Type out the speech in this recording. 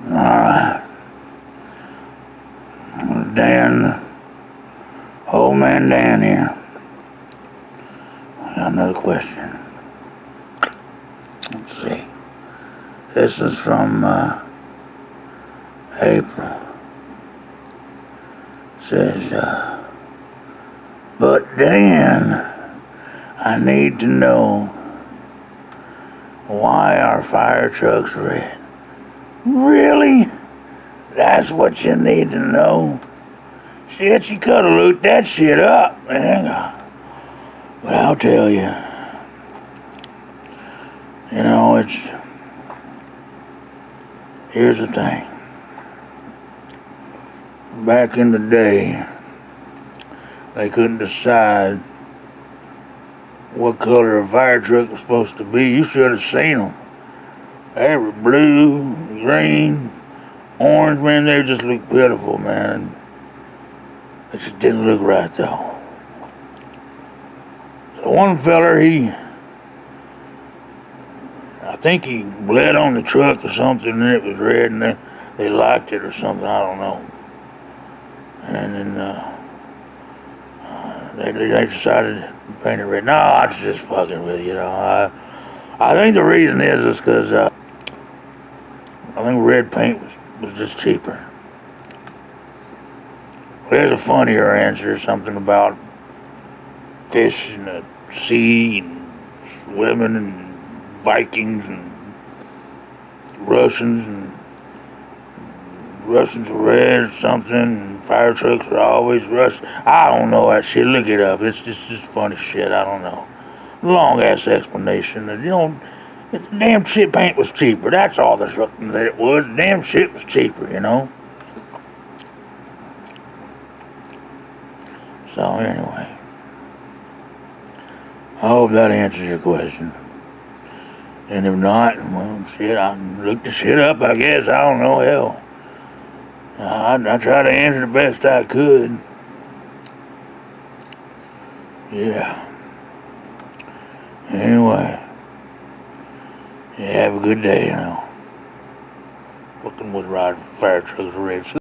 Alright. Dan, old man Dan here. I got another question. Let's see. This is from April. Says, but Dan, I need to know why are fire trucks red? Really? That's what you need to know? Shit, you could have looked that shit up, man. But I'll tell you. You know, here's the thing. Back in the day, they couldn't decide what color a fire truck was supposed to be. You should have seen them. They were blue, green, orange, man. They just looked pitiful, man. It just didn't look right, though. So one feller, I think he bled on the truck or something, and it was red, and they liked it or something, I don't know. And then they decided to paint it red. No, I was just fucking with you, you know. I think the reason is because I think red paint was just cheaper. There's a funnier answer, something about fish in the sea and swimming and Vikings and Russians are red or something, and fire trucks are always Russian. I don't know that shit. Look it up. It's just funny shit. I don't know. Long ass explanation. You know, the damn shit paint was cheaper. That's all that it was. Damn shit was cheaper, you know. So anyway, I hope that answers your question. And if not, well, shit, I looked the shit up, I guess. I don't know, hell. I tried to answer the best I could. Yeah. Anyway. Yeah, have a good day, you know. Fucking would ride fire trucks red.